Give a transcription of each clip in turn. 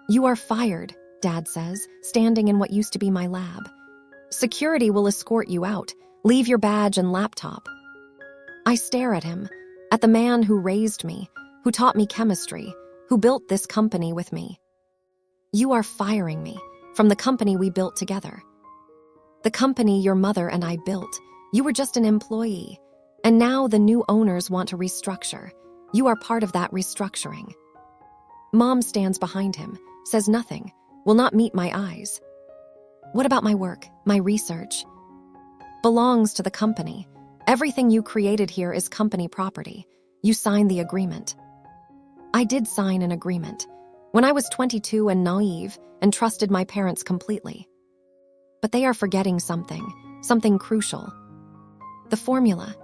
"You are fired," Dad says, standing in what used to be my lab. "Security will escort you out. Leave your badge and laptop." I stare at him, at the man who raised me, who taught me chemistry, who built this company with me. "You are firing me from the company we built together. The company your mother and I built. You were just an employee. And now the new owners want to restructure. You are part of that restructuring." Mom stands behind him, says nothing, will not meet my eyes. "What about my work, my research?" "Belongs to the company. Everything you created here is company property. You signed the agreement." I did sign an agreement when I was 22 and naive and trusted my parents completely. But they are forgetting something crucial. The formula,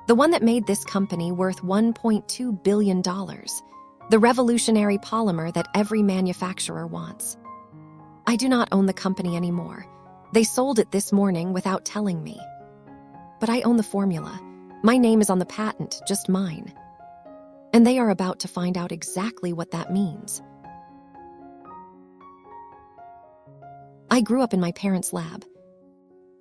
the one that made this company worth $1.2 billion, the revolutionary polymer that every manufacturer wants. I do not own the company anymore. They sold it this morning without telling me. But I own the formula. My name is on the patent, just mine. And they are about to find out exactly what that means. I grew up in my parents' lab.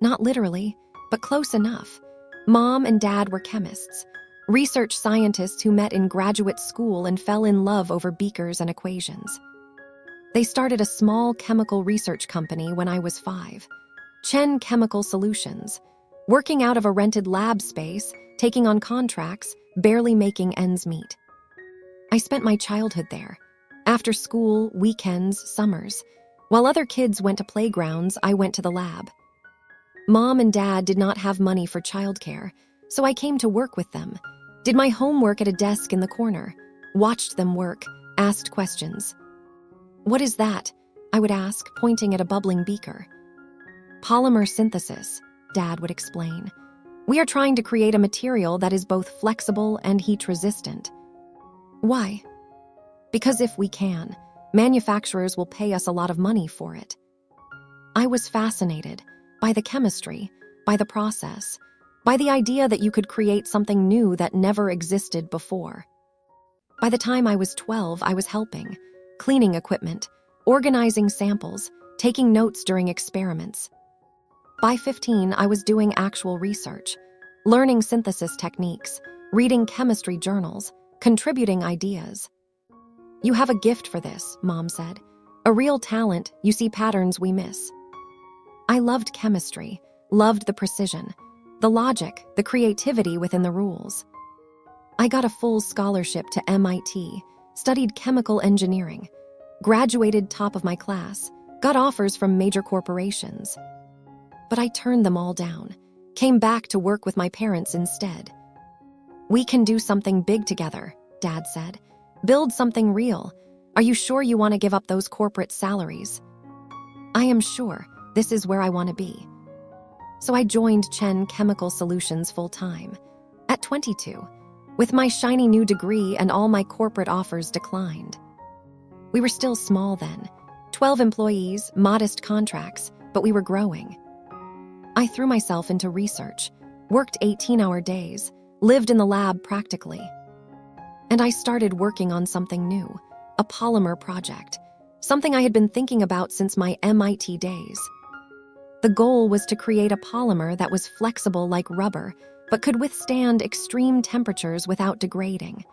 Not literally, but close enough. Mom and Dad were chemists, research scientists who met in graduate school and fell in love over beakers and equations. They started a small chemical research company when I was 5, Chen Chemical Solutions, working out of a rented lab space, taking on contracts, barely making ends meet. I spent my childhood there. After school, weekends, summers. While other kids went to playgrounds, I went to the lab. Mom and Dad did not have money for childcare, so I came to work with them, did my homework at a desk in the corner, watched them work, asked questions. "What is that?" I would ask, pointing at a bubbling beaker. "Polymer synthesis," Dad would explain. "We are trying to create a material that is both flexible and heat-resistant." "Why?" "Because if we can, manufacturers will pay us a lot of money for it." I was fascinated by the chemistry, by the process, by the idea that you could create something new that never existed before. By the time I was 12, I was helping, cleaning equipment, organizing samples, taking notes during experiments. By 15, I was doing actual research, learning synthesis techniques, reading chemistry journals, contributing ideas. "You have a gift for this," Mom said. "A real talent, you see patterns we miss." I loved chemistry, loved the precision, the logic, the creativity within the rules. I got a full scholarship to MIT, studied chemical engineering, graduated top of my class, got offers from major corporations. But I turned them all down, came back to work with my parents instead. "We can do something big together," Dad said. "Build something real. Are you sure you want to give up those corporate salaries?" "I am sure. This is where I want to be." So I joined Chen Chemical Solutions full-time, at 22, with my shiny new degree and all my corporate offers declined. We were still small then, 12 employees, modest contracts, but we were growing. I threw myself into research, worked 18-hour days, lived in the lab practically. And I started working on something new, a polymer project, something I had been thinking about since my MIT days. The goal was to create a polymer that was flexible like rubber, but could withstand extreme temperatures without degrading.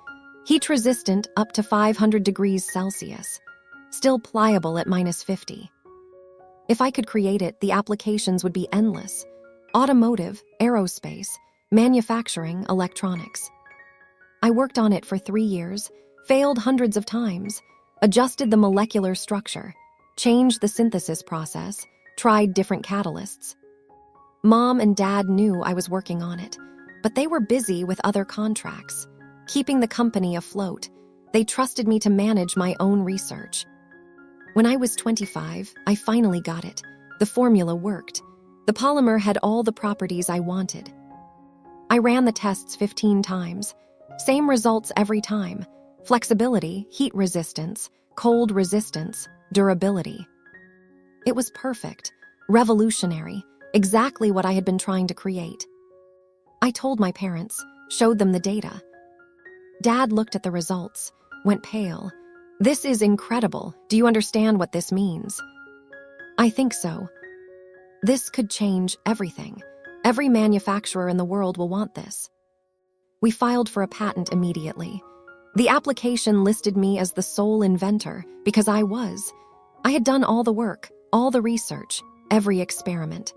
Heat-resistant up to 500 degrees Celsius, still pliable at -50. If I could create it, the applications would be endless. Automotive, aerospace, manufacturing, electronics. I worked on it for 3 years, failed hundreds of times, adjusted the molecular structure, changed the synthesis process, tried different catalysts. Mom and Dad knew I was working on it, but they were busy with other contracts, keeping the company afloat. They trusted me to manage my own research. When I was 25, I finally got it. The formula worked. The polymer had all the properties I wanted. I ran the tests 15 times. Same results every time. Flexibility, heat resistance, cold resistance, durability. It was perfect, revolutionary, exactly what I had been trying to create. I told my parents, showed them the data. Dad looked at the results, went pale, This is incredible. Do you understand what this means? I think so. This could change everything. Every manufacturer in the world will want this. We filed for a patent immediately. The application listed me as the sole inventor because I was. I had done all the work, all the research, every experiment.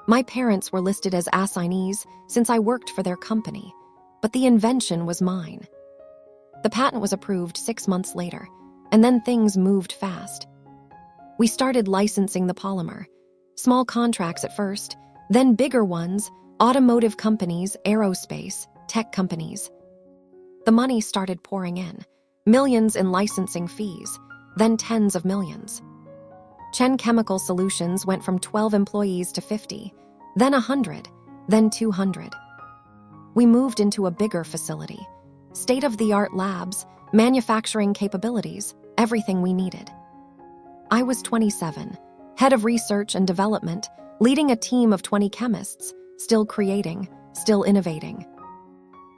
My parents were listed as assignees since I worked for their company, but the invention was mine. The patent was approved 6 months later, and then things moved fast. We started licensing the polymer. Small contracts at first, then bigger ones, automotive companies, aerospace, tech companies. The money started pouring in, millions in licensing fees, then tens of millions. Chen Chemical Solutions went from 12 employees to 50, then 100, then 200. We moved into a bigger facility, state-of-the-art labs, manufacturing capabilities, everything we needed. I was 27, head of research and development, leading a team of 20 chemists, still creating, still innovating.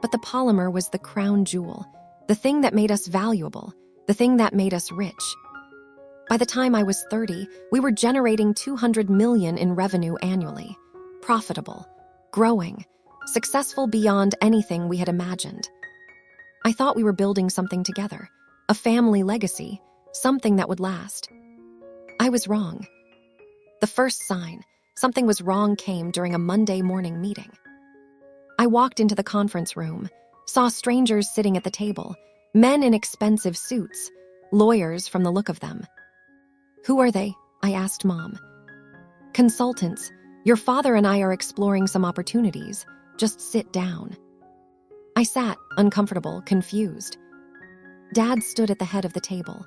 But the polymer was the crown jewel, the thing that made us valuable, the thing that made us rich. By the time I was 30, we were generating $200 million in revenue annually, profitable, growing, successful beyond anything we had imagined. I thought we were building something together, a family legacy, something that would last. I was wrong. The first sign something was wrong came during a Monday morning meeting. I walked into the conference room, saw strangers sitting at the table, men in expensive suits, lawyers from the look of them. Who are they? I asked Mom. Consultants. Your father and I are exploring some opportunities. Just sit down. I sat, uncomfortable, confused. Dad stood at the head of the table.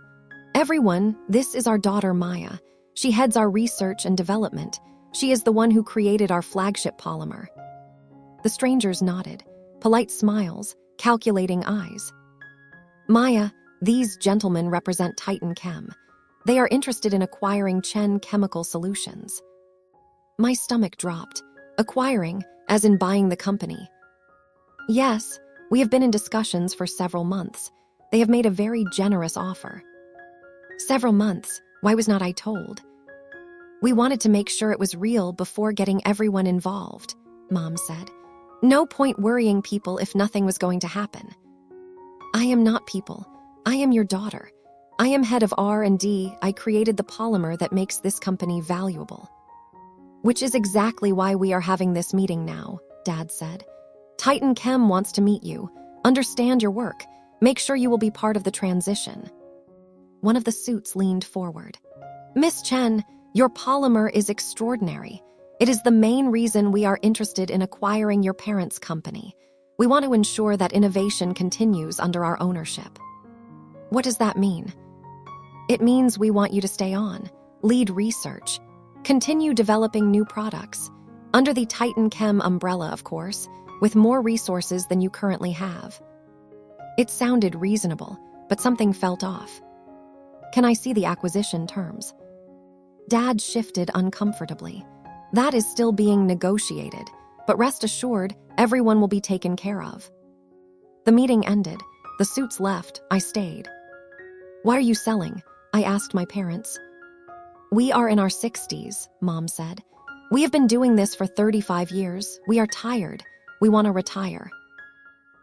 Everyone, this is our daughter Maya. She heads our research and development. She is the one who created our flagship polymer. The strangers nodded, polite smiles, calculating eyes. Maya, these gentlemen represent TitanChem. They are interested in acquiring Chen Chemical Solutions. My stomach dropped. Acquiring, as in buying the company. Yes, we have been in discussions for several months. They have made a very generous offer. Several months, why was not I told? We wanted to make sure it was real before getting everyone involved, Mom said. No point worrying people if nothing was going to happen. I am not people. I am your daughter. I am head of R&D. I created the polymer that makes this company valuable. Which is exactly why we are having this meeting now, Dad said. TitanChem wants to meet you, understand your work, make sure you will be part of the transition. One of the suits leaned forward. Miss Chen, your polymer is extraordinary. It is the main reason we are interested in acquiring your parents' company. We want to ensure that innovation continues under our ownership. What does that mean? It means we want you to stay on, lead research, continue developing new products, under the TitanChem umbrella, of course, with more resources than you currently have. It sounded reasonable, but something felt off. Can I see the acquisition terms? Dad shifted uncomfortably. That is still being negotiated, but rest assured, everyone will be taken care of. The meeting ended. The suits left. I stayed. What are you selling? I asked my parents. We are in our 60s, Mom said. We have been doing this for 35 years. We are tired. We want to retire.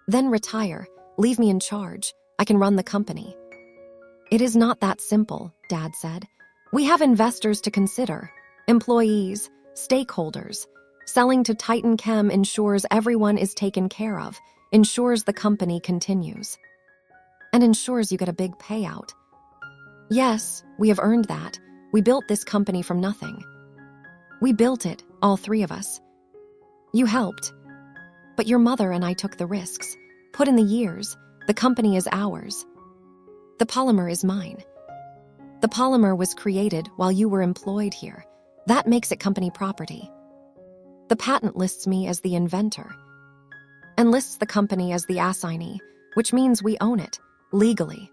Then retire. Leave me in charge. I can run the company. It is not that simple, Dad said. We have investors to consider, employees, stakeholders. Selling to TitanChem ensures everyone is taken care of, ensures the company continues, and ensures you get a big payout. Yes, we have earned that. We built this company from nothing. We built it, all three of us. You helped. But your mother and I took the risks, put in the years. The company is ours. The polymer is mine. The polymer was created while you were employed here. That makes it company property. The patent lists me as the inventor and lists the company as the assignee, which means we own it, legally.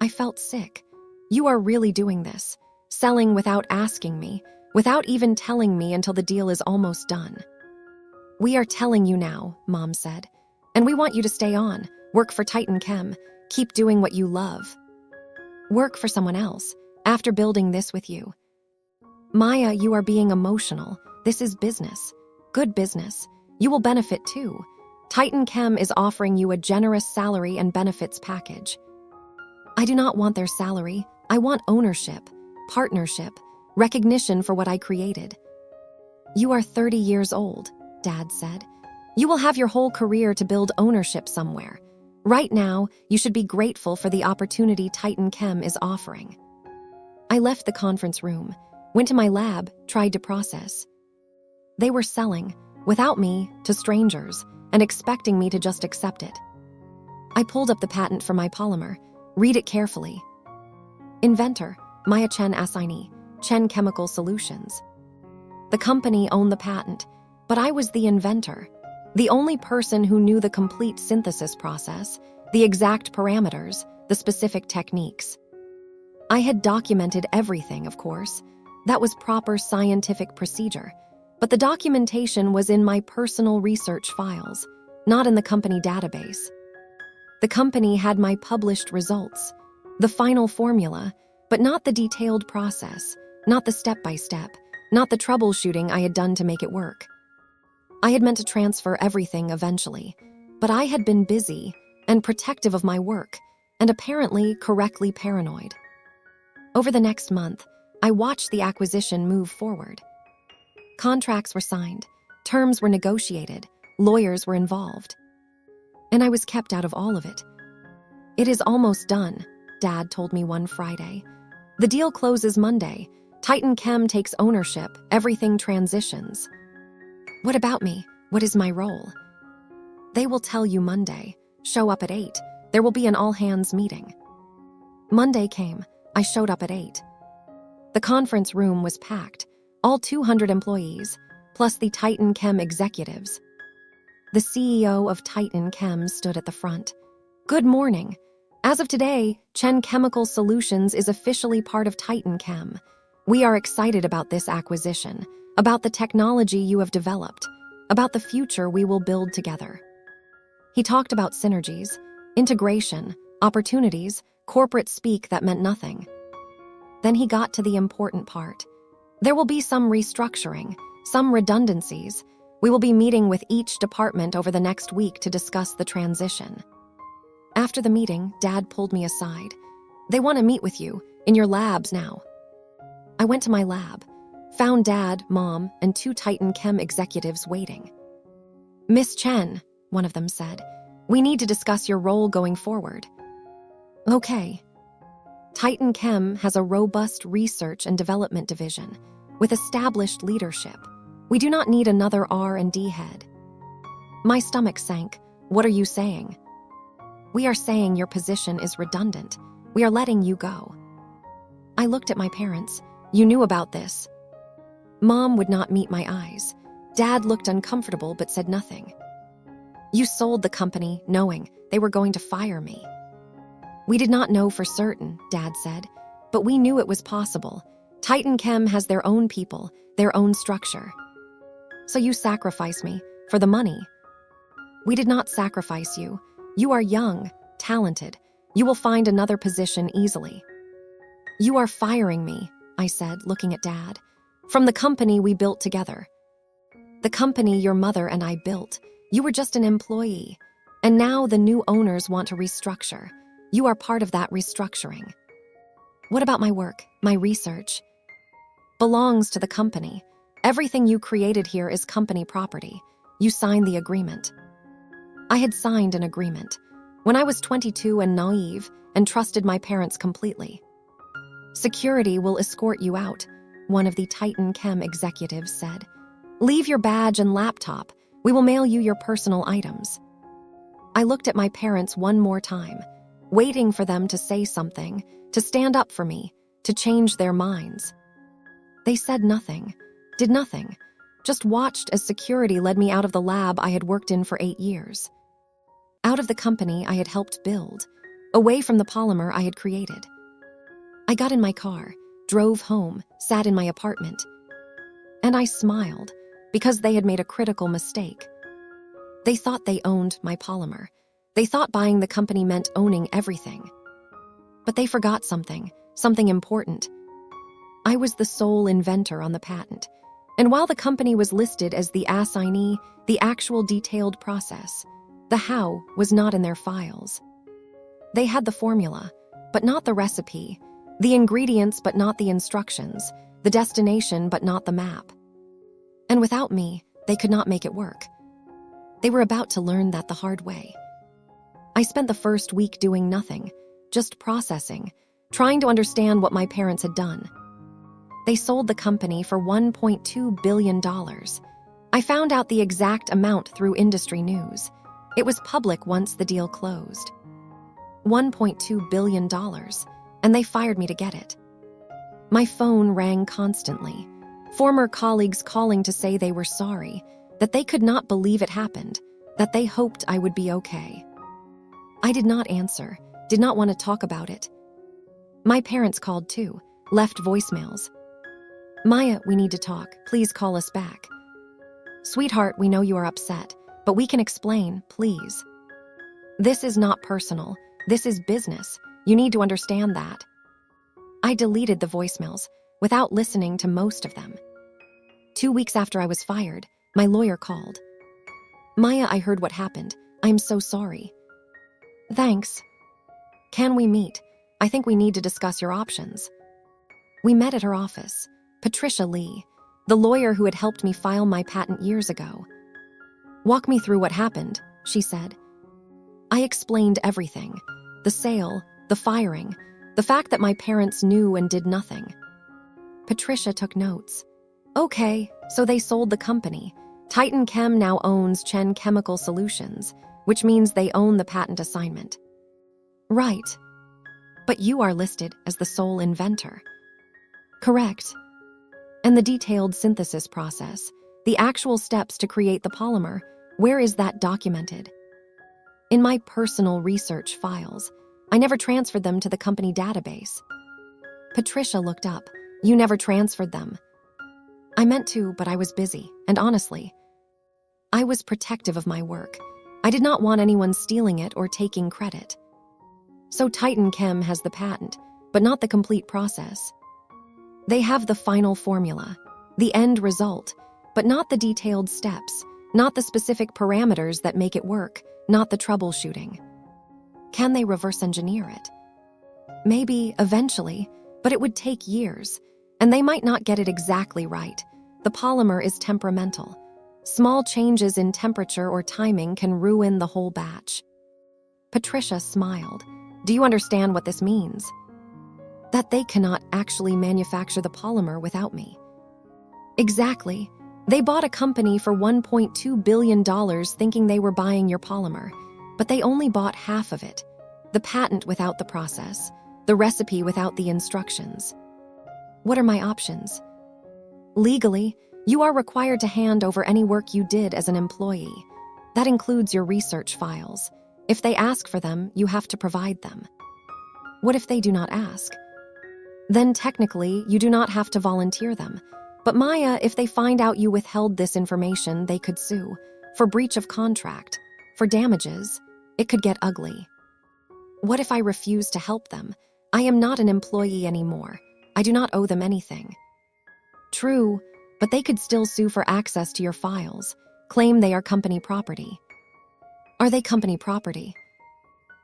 I felt sick. You are really doing this, selling without asking me, without even telling me until the deal is almost done. We are telling you now, Mom said, and we want you to stay on, work for TitanChem, keep doing what you love. Work for someone else, after building this with you. Maya, you are being emotional. This is business. Good business. You will benefit too. TitanChem is offering you a generous salary and benefits package. I do not want their salary. I want ownership, partnership, recognition for what I created. You are 30 years old, Dad said. You will have your whole career to build ownership somewhere. Right now, you should be grateful for the opportunity TitanChem is offering. I left the conference room, went to my lab, tried to process. They were selling, without me, to strangers, and expecting me to just accept it. I pulled up the patent for my polymer, read it carefully. Inventor, Maya Chen assignee, Chen Chemical Solutions. The company owned the patent, but I was the inventor, the only person who knew the complete synthesis process, the exact parameters, the specific techniques. I had documented everything, of course. That was proper scientific procedure. But the documentation was in my personal research files, not in the company database. The company had my published results, the final formula, but not the detailed process, not the step-by-step, not the troubleshooting I had done to make it work. I had meant to transfer everything eventually, but I had been busy and protective of my work, and apparently correctly paranoid. Over the next month, I watched the acquisition move forward. Contracts were signed, terms were negotiated, lawyers were involved. And I was kept out of all of it. It is almost done, Dad told me one Friday. The deal closes Monday. TitanChem takes ownership, everything transitions. What about me? What is my role? They will tell you Monday. Show up at 8. There will be an all-hands meeting. Monday came. I showed up at 8. The conference room was packed. All 200 employees, plus the TitanChem executives. The CEO of TitanChem stood at the front. Good morning. As of today, Chen Chemical Solutions is officially part of TitanChem. We are excited about this acquisition, about the technology you have developed, about the future we will build together. He talked about synergies, integration, opportunities, corporate speak that meant nothing. Then he got to the important part. There will be some restructuring, some redundancies. We will be meeting with each department over the next week to discuss the transition. After the meeting, Dad pulled me aside. They want to meet with you, in your labs now. I went to my lab, found Dad, Mom, and 2 TitanChem executives waiting. Miss Chen, one of them said, we need to discuss your role going forward. Okay. TitanChem has a robust research and development division with established leadership. We do not need another R&D head. My stomach sank. What are you saying? We are saying your position is redundant. We are letting you go. I looked at my parents. You knew about this. Mom would not meet my eyes. Dad looked uncomfortable but said nothing. You sold the company knowing they were going to fire me. We did not know for certain, Dad said, but we knew it was possible. TitanChem has their own people, their own structure. So you sacrifice me for the money. We did not sacrifice you. You are young, talented. You will find another position easily. You are firing me, I said, looking at Dad. From the company we built together. The company your mother and I built. You were just an employee. And now the new owners want to restructure. You are part of that restructuring. What about my work, my research? Belongs to the company. Everything you created here is company property. You signed the agreement. I had signed an agreement when I was 22 and naive and trusted my parents completely. Security will escort you out, one of the TitanChem executives said. Leave your badge and laptop. We will mail you your personal items. I looked at my parents one more time, waiting for them to say something, to stand up for me, to change their minds. They said nothing, did nothing, just watched as security led me out of the lab I had worked in for 8 years. Out of the company I had helped build, away from the polymer I had created. I got in my car, drove home, sat in my apartment. And I smiled, because they had made a critical mistake. They thought they owned my polymer. They thought buying the company meant owning everything. But they forgot something important. I was the sole inventor on the patent. And while the company was listed as the assignee, the actual detailed process, the how, was not in their files. They had the formula, but not the recipe, the ingredients but not the instructions, the destination but not the map. And without me, they could not make it work. They were about to learn that the hard way. I spent the first week doing nothing, just processing, trying to understand what my parents had done. They sold the company for $1.2 billion. I found out the exact amount through industry news. It was public once the deal closed. $1.2 billion, and they fired me to get it. My phone rang constantly. Former colleagues calling to say they were sorry, that they could not believe it happened, that they hoped I would be okay. I did not answer, did not want to talk about it. My parents called too, left voicemails. Maya, we need to talk. Please call us back. Sweetheart, we know you are upset, but we can explain, please. This is not personal. This is business. You need to understand that. I deleted the voicemails without listening to most of them. 2 weeks after I was fired, my lawyer called. Maya, I heard what happened. I am so sorry. Thanks. Can we meet? I think we need to discuss your options. We met at her office. Patricia Lee, the lawyer who had helped me file my patent years ago. Walk me through what happened, she said. I explained everything. The sale, the firing, the fact that my parents knew and did nothing. Patricia took notes. Okay, so they sold the company. TitanChem now owns Chen Chemical Solutions, which means they own the patent assignment. Right. But you are listed as the sole inventor. Correct. And the detailed synthesis process, the actual steps to create the polymer, where is that documented? In my personal research files. I never transferred them to the company database. Patricia looked up. You never transferred them. I meant to, but I was busy, and honestly, I was protective of my work. I did not want anyone stealing it or taking credit. So TitanChem has the patent, but not the complete process. They have the final formula, the end result, but not the detailed steps, not the specific parameters that make it work, not the troubleshooting. Can they reverse engineer it? Maybe, eventually, but it would take years, and they might not get it exactly right. The polymer is temperamental. Small changes in temperature or timing can ruin the whole batch. Patricia smiled. Do you understand what this means? That they cannot actually manufacture the polymer without me. Exactly. They bought a company for $1.2 billion thinking they were buying your polymer, but they only bought half of it. The patent without the process, the recipe without the instructions. What are my options? Legally, you are required to hand over any work you did as an employee. That includes your research files. If they ask for them, you have to provide them. What if they do not ask? Then technically, you do not have to volunteer them. But Maya, if they find out you withheld this information, they could sue. For breach of contract. For damages. It could get ugly. What if I refuse to help them? I am not an employee anymore. I do not owe them anything. True, but they could still sue for access to your files, claim they are company property. Are they company property?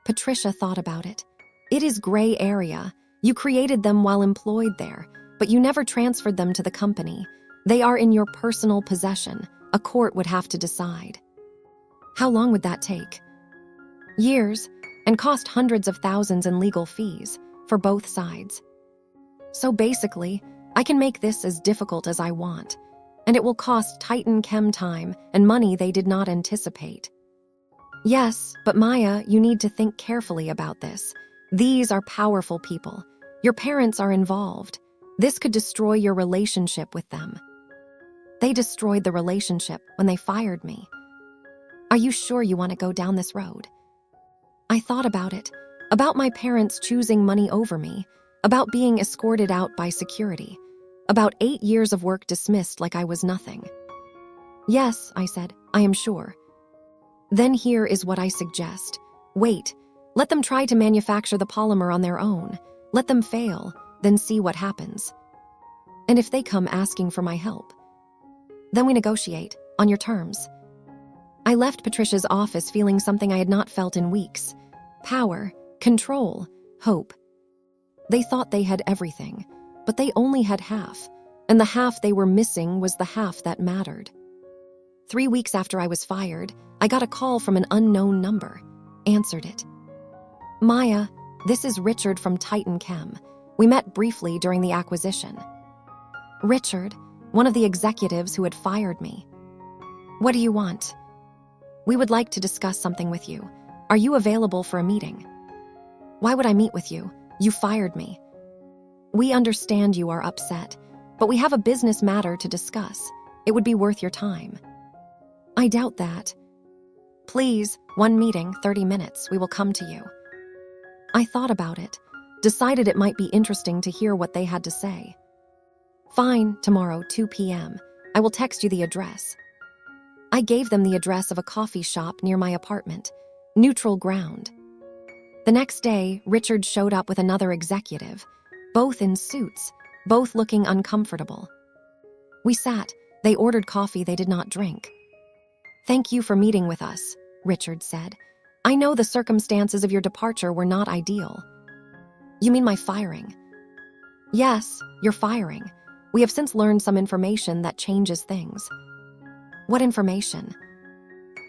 Patricia thought about it. It is gray area. You created them while employed there, but you never transferred them to the company. They are in your personal possession. A court would have to decide. How long would that take? Years, and cost hundreds of thousands in legal fees for both sides. So basically, I can make this as difficult as I want, and it will cost TitanChem time and money they did not anticipate. Yes, but Maya, you need to think carefully about this. These are powerful people. Your parents are involved. This could destroy your relationship with them. They destroyed the relationship when they fired me. Are you sure you want to go down this road? I thought about it, about my parents choosing money over me, about being escorted out by security, about 8 years of work dismissed like I was nothing. Yes, I said, I am sure. Then here is what I suggest. Wait, Let them try to manufacture the polymer on their own. Let them fail, then see what happens. And if they come asking for my help, then we negotiate, on your terms. I left Patricia's office feeling something I had not felt in weeks. Power, control, hope. They thought they had everything, but they only had half, and the half they were missing was the half that mattered. 3 weeks after I was fired, I got a call from an unknown number. Answered it. Maya, this is Richard from TitanChem. We met briefly during the acquisition. Richard, one of the executives who had fired me. What do you want? We would like to discuss something with you. Are you available for a meeting? Why would I meet with you? You fired me. We understand you are upset, but we have a business matter to discuss. It would be worth your time. I doubt that. Please, one meeting, 30 minutes, we will come to you. I thought about it, decided it might be interesting to hear what they had to say. Fine, tomorrow, 2 p.m. I will text you the address. I gave them the address of a coffee shop near my apartment, neutral ground. The next day, Richard showed up with another executive, both in suits, both looking uncomfortable. We sat, they ordered coffee they did not drink. Thank you for meeting with us, Richard said. I know the circumstances of your departure were not ideal. You mean my firing? Yes, your firing. We have since learned some information that changes things. What information?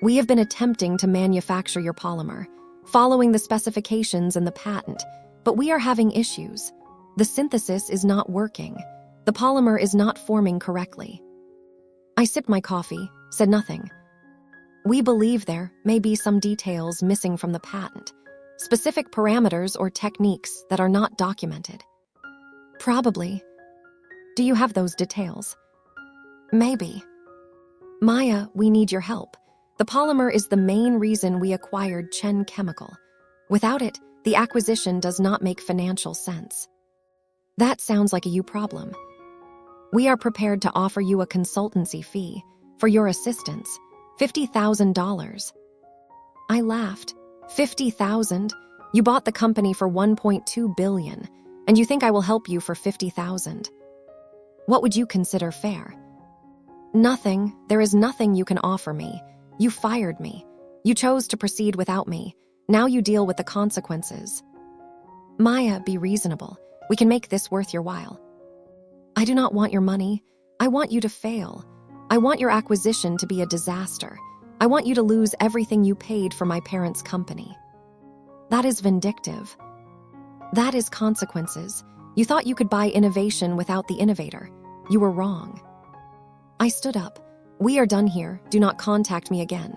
We have been attempting to manufacture your polymer, following the specifications and the patent, but we are having issues. The synthesis is not working. The polymer is not forming correctly. I sipped my coffee, said nothing. We believe there may be some details missing from the patent, specific parameters or techniques that are not documented. Probably. Do you have those details? Maybe. Maya, we need your help. The polymer is the main reason we acquired Chen Chemical. Without it, the acquisition does not make financial sense. That sounds like a you problem. We are prepared to offer you a consultancy fee for your assistance, $50,000. I laughed. 50,000? You bought the company for 1.2 billion, and you think I will help you for 50,000. What would you consider fair? Nothing. There is nothing you can offer me. You fired me. You chose to proceed without me. Now you deal with the consequences. Maya, be reasonable. We can make this worth your while. I do not want your money. I want you to fail. I want your acquisition to be a disaster. I want you to lose everything you paid for my parents' company. That is vindictive. That is consequences. You thought you could buy innovation without the innovator. You were wrong. I stood up. We are done here. Do not contact me again.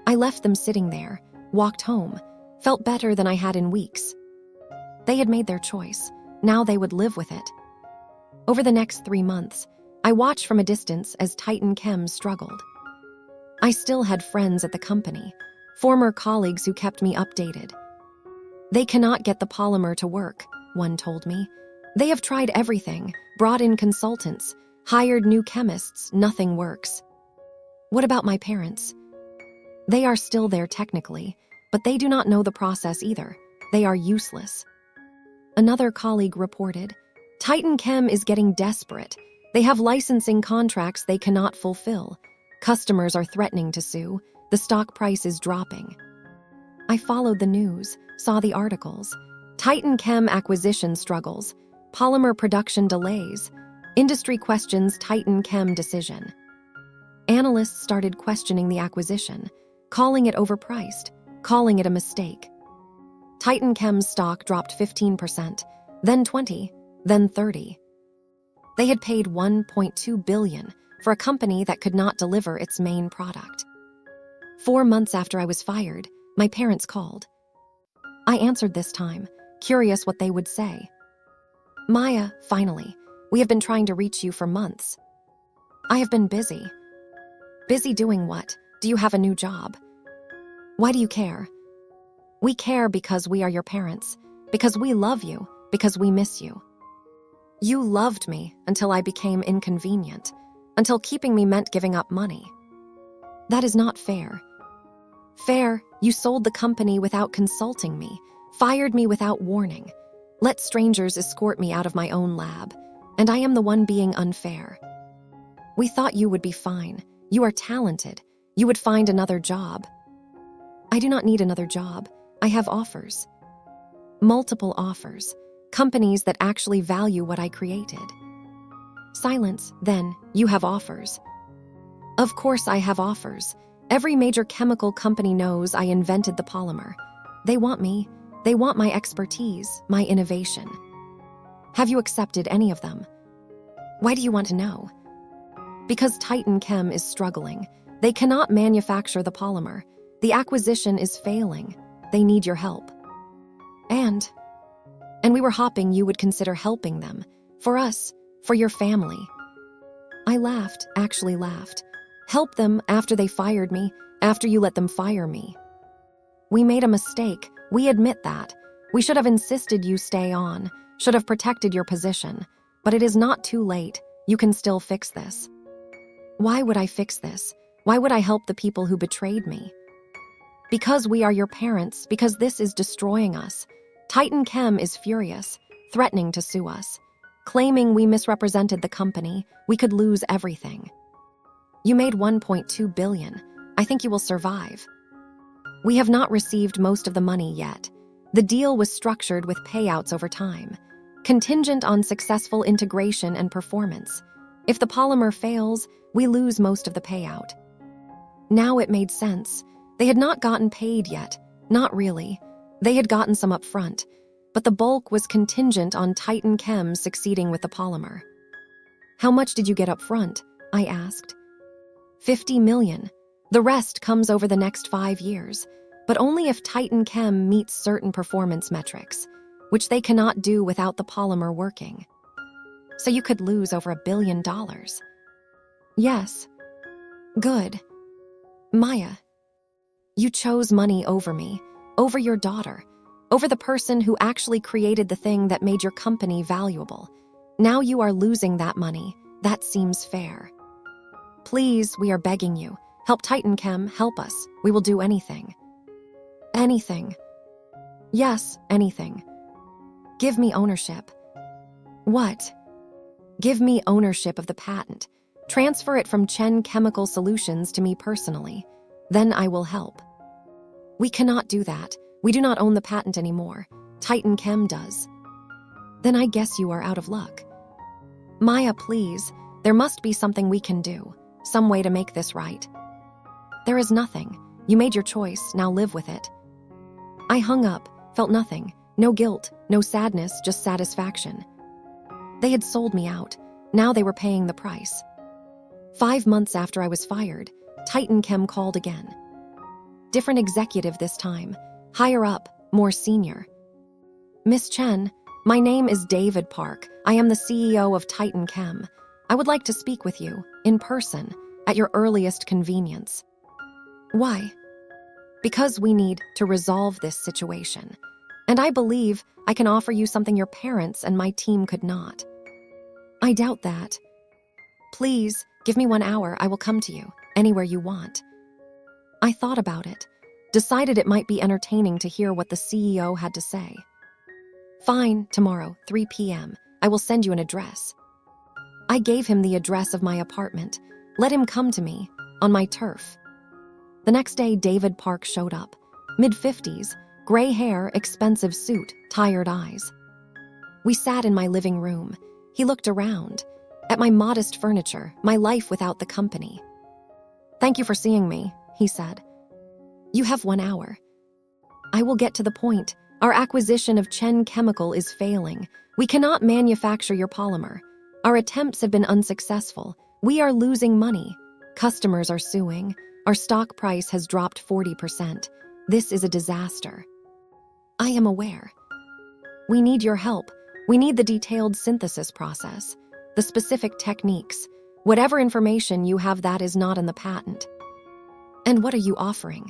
I left them sitting there, walked home, felt better than I had in weeks. They had made their choice. Now they would live with it. Over the next 3 months, I watched from a distance as TitanChem struggled. I still had friends at the company, former colleagues who kept me updated. They cannot get the polymer to work, one told me. They have tried everything, brought in consultants, hired new chemists, nothing works. What about my parents? They are still there technically, but they do not know the process either. They are useless. Another colleague reported, TitanChem is getting desperate. They have licensing contracts they cannot fulfill. Customers are threatening to sue. The stock price is dropping. I followed the news, saw the articles. TitanChem acquisition struggles, polymer production delays, industry questions TitanChem decision. Analysts started questioning the acquisition, calling it overpriced, calling it a mistake. TitanChem's stock dropped 15%, then 20%, then 30%. They had paid $1.2 billion for a company that could not deliver its main product. 4 months after I was fired, my parents called. I answered this time, curious what they would say. Maya, finally, we have been trying to reach you for months. I have been busy. Busy doing what? Do you have a new job? Why do you care? We care because we are your parents, because we love you, because we miss you. You loved me until I became inconvenient, until keeping me meant giving up money. That is not fair. Fair, You sold the company without consulting me, fired me without warning, let strangers escort me out of my own lab, and I am the one being unfair. We thought you would be fine. You are talented. You would find another job. I do not need another job. I have offers. Multiple offers. Companies that actually value what I created. Silence, then, you have offers. Of course I have offers. Every major chemical company knows I invented the polymer. They want me. They want my expertise, my innovation. Have you accepted any of them? Why do you want to know? Because TitanChem is struggling. They cannot manufacture the polymer. The acquisition is failing. They need your help. And we were hoping you would consider helping them. For us, for your family. I laughed, actually laughed. Help them after they fired me, after you let them fire me. We made a mistake. We admit that. We should have insisted you stay on, should have protected your position. But it is not too late. You can still fix this. Why would I fix this? Why would I help the people who betrayed me? Because we are your parents, because this is destroying us. TitanChem is furious, threatening to sue us, claiming we misrepresented the company, we could lose everything. You made $1.2 billion. I think you will survive. We have not received most of the money yet. The deal was structured with payouts over time, contingent on successful integration and performance. If the polymer fails, we lose most of the payout. Now it made sense. They had not gotten paid yet. Not really. They had gotten some up front, but the bulk was contingent on TitanChem succeeding with the polymer. How much did you get up front? I asked. $50 million. The rest comes over the next 5 years, but only if TitanChem meets certain performance metrics, which they cannot do without the polymer working. So you could lose over $1 billion. Yes. Good. Maya, you chose money over me, over your daughter, over the person who actually created the thing that made your company valuable. Now you are losing that money. That seems fair. Please, we are begging you. Help TitanChem, help us. We will do anything. Anything. Yes, anything. Give me ownership. What? Give me ownership of the patent. Transfer it from Chen Chemical Solutions to me personally. Then I will help. We cannot do that. We do not own the patent anymore. TitanChem does. Then I guess you are out of luck. Maya, please. There must be something we can do. Some way to make this right. There is nothing. You made your choice, now live with it. I hung up, felt nothing. No guilt, no sadness, just satisfaction. They had sold me out. Now they were paying the price. 5 months after I was fired, TitanChem called again. Different executive this time. Higher up, more senior. Miss Chen, my name is David Park. I am the CEO of TitanChem. I would like to speak with you, in person, at your earliest convenience. Why? Because we need to resolve this situation. And I believe I can offer you something your parents and my team could not. I doubt that. Please, give me 1 hour. I will come to you, anywhere you want. I thought about it, decided it might be entertaining to hear what the CEO had to say. Fine, tomorrow, 3 p.m. I will send you an address. I gave him the address of my apartment. Let him come to me, on my turf. The next day, David Park showed up. Mid-50s, gray hair, expensive suit, tired eyes. We sat in my living room. He looked around, at my modest furniture, my life without the company. Thank you for seeing me, he said. You have 1 hour. I will get to the point. Our acquisition of Chen Chemical is failing. We cannot manufacture your polymer. Our attempts have been unsuccessful. We are losing money. Customers are suing. Our stock price has dropped 40%. This is a disaster. I am aware. We need your help. We need the detailed synthesis process, the specific techniques. Whatever information you have that is not in the patent. And what are you offering?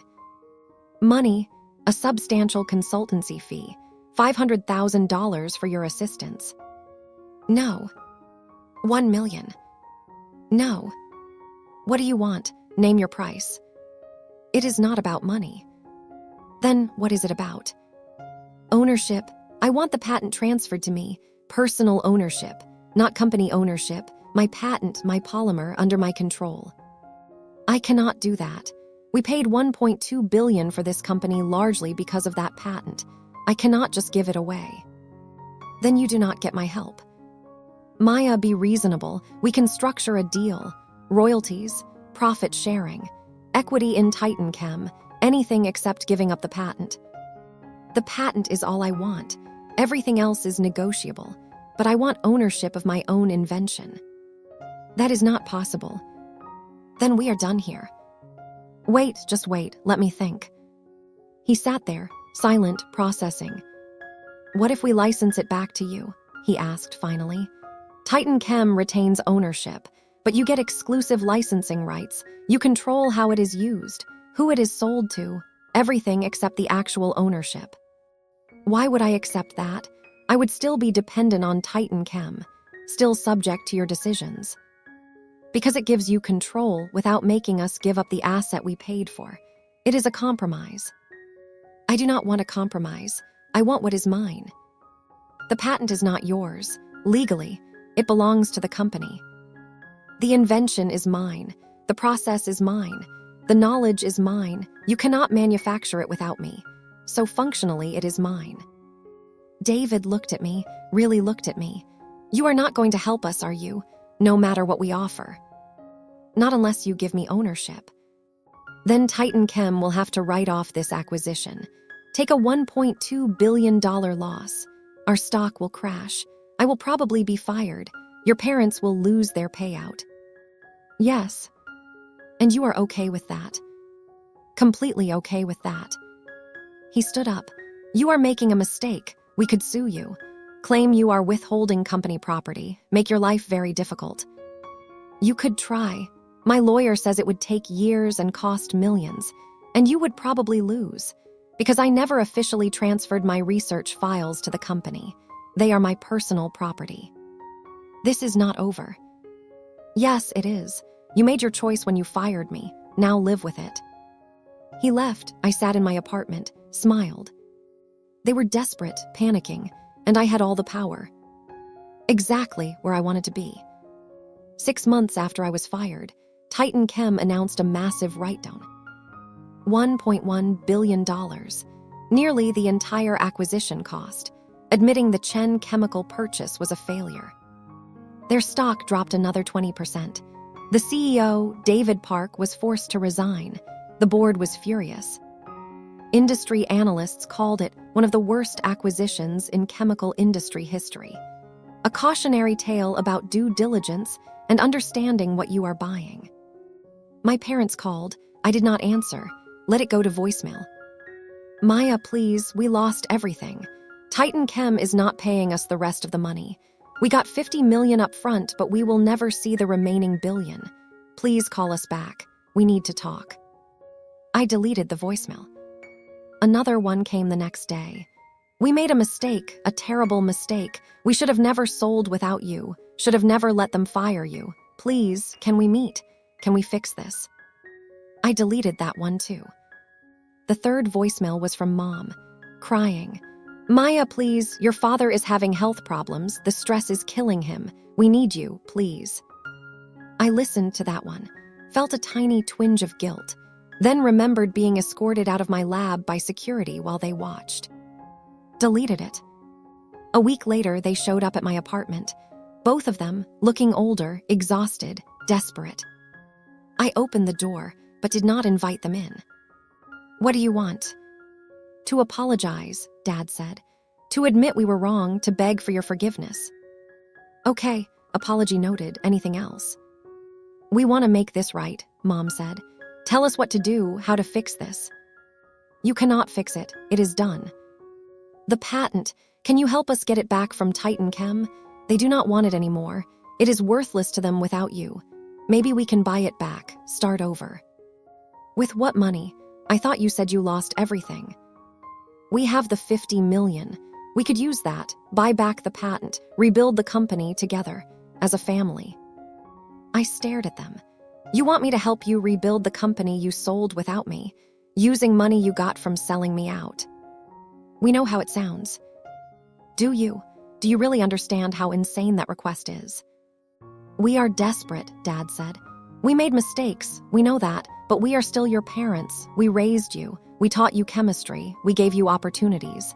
Money, a substantial consultancy fee, $500,000 for your assistance. No. 1 million. No. What do you want? Name your price. It is not about money. Then what is it about? Ownership. I want the patent transferred to me. Personal ownership, not company ownership. My patent, my polymer, under my control. I cannot do that. We paid $1.2 billion for this company largely because of that patent. I cannot just give it away. Then you do not get my help. Maya, be reasonable. We can structure a deal. Royalties, profit sharing, equity in TitanChem, anything except giving up the patent. The patent is all I want. Everything else is negotiable. But I want ownership of my own invention. That is not possible. Then we are done here. Wait, just wait, let me think. He sat there, silent, processing. What if we license it back to you? He asked finally. TitanChem retains ownership, but you get exclusive licensing rights. You control how it is used, who it is sold to, everything except the actual ownership. Why would I accept that? I would still be dependent on TitanChem, still subject to your decisions. Because it gives you control without making us give up the asset we paid for. It is a compromise. I do not want a compromise. I want what is mine. The patent is not yours. Legally, it belongs to the company. The invention is mine. The process is mine. The knowledge is mine. You cannot manufacture it without me. So functionally, it is mine. David looked at me, really looked at me. You are not going to help us, are you? No matter what we offer. Not unless you give me ownership. Then TitanChem will have to write off this acquisition. Take a $1.2 billion loss. Our stock will crash. I will probably be fired. Your parents will lose their payout. Yes. And you are okay with that? Completely okay with that. He stood up. You are making a mistake. We could sue you. Claim you are withholding company property. Make your life very difficult. You could try. My lawyer says it would take years and cost millions. And you would probably lose. Because I never officially transferred my research files to the company. They are my personal property. This is not over. Yes, it is. You made your choice when you fired me. Now live with it. He left. I sat in my apartment, smiled. They were desperate, panicking, and I had all the power. Exactly where I wanted to be. 6 months after I was fired, TitanChem announced a massive write-down. $1.1 billion, nearly the entire acquisition cost, admitting the Chen chemical purchase was a failure. Their stock dropped another 20%. The CEO, David Park, was forced to resign. The board was furious. Industry analysts called it one of the worst acquisitions in chemical industry history. A cautionary tale about due diligence and understanding what you are buying. My parents called. I did not answer. Let it go to voicemail. Maya, please, we lost everything. TitanChem is not paying us the rest of the money. We got $50 million up front, but we will never see the remaining $1 billion. Please call us back. We need to talk. I deleted the voicemail. Another one came the next day. We made a mistake, a terrible mistake. We should have never sold without you. Should have never let them fire you. Please, can we meet? Can we fix this? I deleted that one too. The third voicemail was from Mom, crying. Maya, please, your father is having health problems. The stress is killing him. We need you, please. I listened to that one, felt a tiny twinge of guilt, then remembered being escorted out of my lab by security while they watched. Deleted it. A week later, they showed up at my apartment, both of them looking older, exhausted, desperate. I opened the door, but did not invite them in. What do you want? To apologize, Dad said. To admit we were wrong, to beg for your forgiveness. Okay, apology noted. Anything else? We want to make this right, Mom said. Tell us what to do, how to fix this. You cannot fix it. It is done. The patent. Can you help us get it back from TitanChem? They do not want it anymore. It is worthless to them without you. Maybe we can buy it back, start over. With what money? I thought you said you lost everything. We have the $50 million. We could use that, buy back the patent, rebuild the company together, as a family. I stared at them. You want me to help you rebuild the company you sold without me? using money you got from selling me out. We know how it sounds. Do you? Do you really understand how insane that request is? We are desperate, Dad said. We made mistakes, we know that, but we are still your parents. We raised you. We taught you chemistry. We gave you opportunities.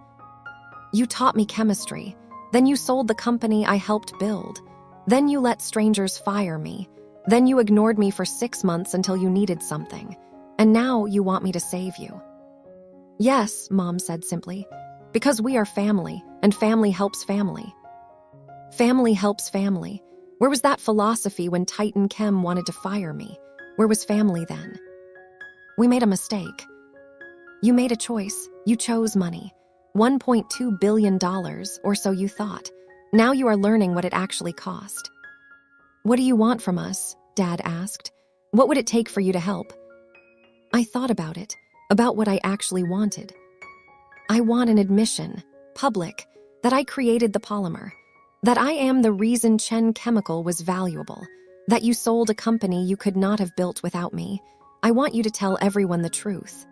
You taught me chemistry. Then you sold the company I helped build. Then you let strangers fire me. Then you ignored me for 6 months until you needed something. And now you want me to save you. Yes, Mom said simply. Because we are family, and family helps family. Family helps family. Where was that philosophy when TitanChem wanted to fire me? Where was family then? We made a mistake. You made a choice. You chose money. $1.2 billion, or so you thought. Now you are learning what it actually cost. What do you want from us? Dad asked. What would it take for you to help? I thought about it, about what I actually wanted. I want an admission, public, that I created the polymer, that I am the reason Chen Chemical was valuable, that you sold a company you could not have built without me. I want you to tell everyone the truth.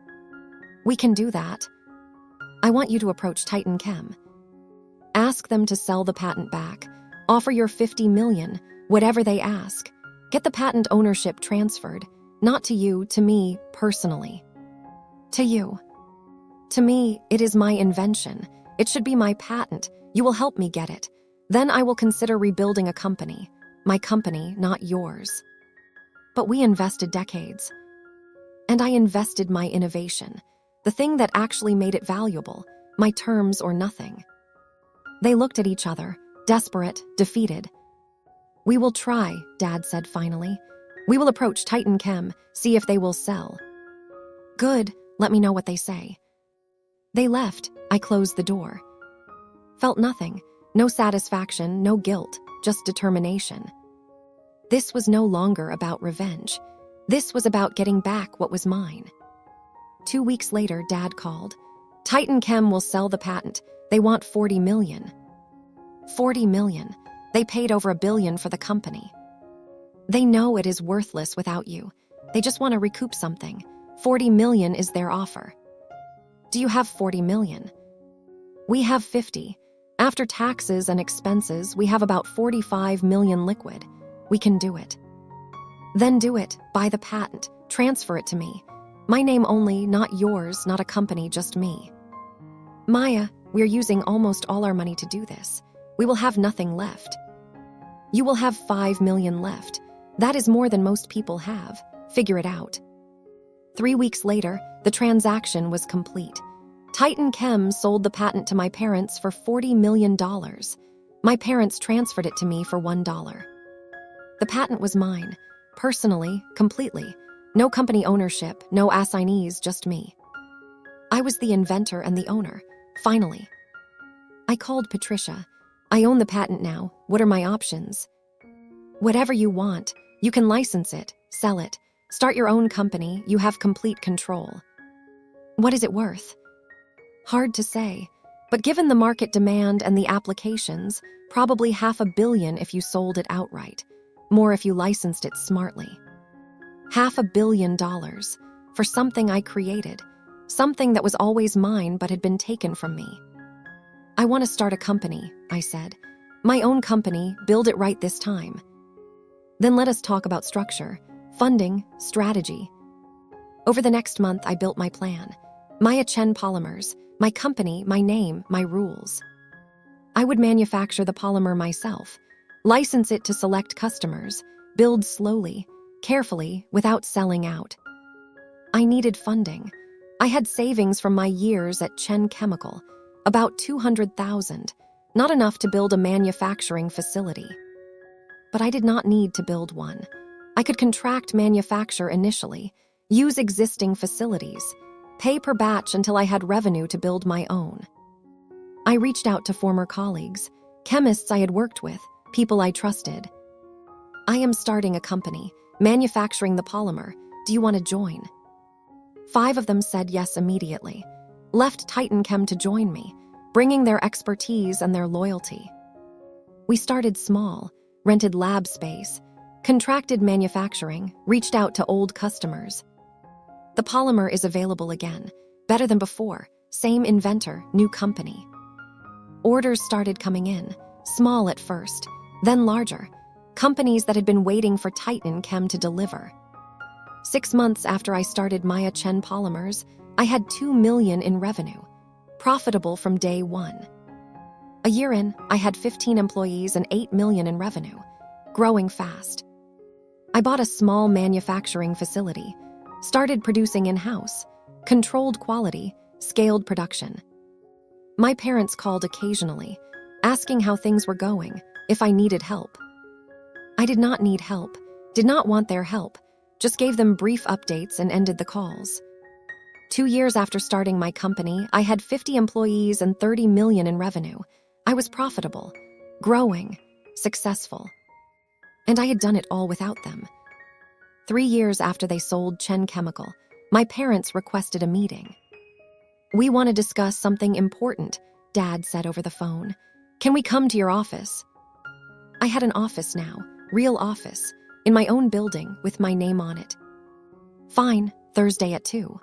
We can do that. I want you to approach TitanChem. Ask them to sell the patent back. Offer your $50 million, whatever they ask. Get the patent ownership transferred, not to you, to me, personally. To you. To me, it is my invention. It should be my patent. You will help me get it. Then I will consider rebuilding a company. My company, not yours. But we invested decades. And I invested my innovation. The thing that actually made it valuable, my terms or nothing. They looked at each other, desperate, defeated. We will try, Dad said finally. We will approach TitanChem, see if they will sell. Good, let me know what they say. They left, I closed the door. Felt nothing, no satisfaction, no guilt, just determination. This was no longer about revenge. This was about getting back what was mine. 2 weeks later, Dad called. TitanChem will sell the patent. They want $40 million. $40 million. They paid over $1 billion for the company. They know it is worthless without you. They just want to recoup something. $40 million is their offer. Do you have $40 million? We have 50. After taxes and expenses, we have about $45 million liquid. We can do it. Then do it. Buy the patent. Transfer it to me. My name only, not yours, not a company, just me. Maya, we're using almost all our money to do this. We will have nothing left. You will have $5 million left. That is more than most people have. Figure it out. 3 weeks later, the transaction was complete. TitanChem sold the patent to my parents for $40 million. My parents transferred it to me for $1. The patent was mine, personally, completely. No company ownership, no assignees, just me. I was the inventor and the owner, finally. I called Patricia. I own the patent now. What are my options? Whatever you want. You can license it, sell it, start your own company. You have complete control. What is it worth? Hard to say, but given the market demand and the applications, probably $500 million if you sold it outright. More if you licensed it smartly. $500 million for something I created, something that was always mine but had been taken from me. I want to start a company, I said. My own company, build it right this time. Then let us talk about structure, funding, strategy. Over the next month, I built my plan. Maya Chen Polymers, my company, my name, my rules. I would manufacture the polymer myself, license it to select customers, build slowly, carefully, without selling out. I needed funding. I had savings from my years at Chen Chemical, about $200,000, not enough to build a manufacturing facility. But I did not need to build one. I could contract manufacture initially, use existing facilities, pay per batch until I had revenue to build my own. I reached out to former colleagues, chemists I had worked with, people I trusted. I am starting a company, manufacturing the polymer. Do you want to join? 5 of them said yes immediately, left TitanChem to join me, bringing their expertise and their loyalty. We started small, rented lab space, contracted manufacturing, reached out to old customers. The polymer is available again. Better than before. Same inventor, new company. Orders started coming in, small at first, then larger. Companies that had been waiting for TitanChem to deliver. 6 months after I started aita-style polymers, I had $2 million in revenue. Profitable from day one. A year in, I had 15 employees and $8 million in revenue. Growing fast. I bought a small manufacturing facility. Started producing in-house. Controlled quality, scaled production. My parents called occasionally, asking how things were going, if I needed help. I did not need help, did not want their help, just gave them brief updates and ended the calls. 2 years after starting my company, I had 50 employees and $30 million in revenue. I was profitable, growing, successful. And I had done it all without them. 3 years after they sold Chen Chemical, my parents requested a meeting. "We want to discuss something important," Dad said over the phone. "Can we come to your office?" I had an office now, real office, in my own building with my name on it. "Fine, Thursday at 2.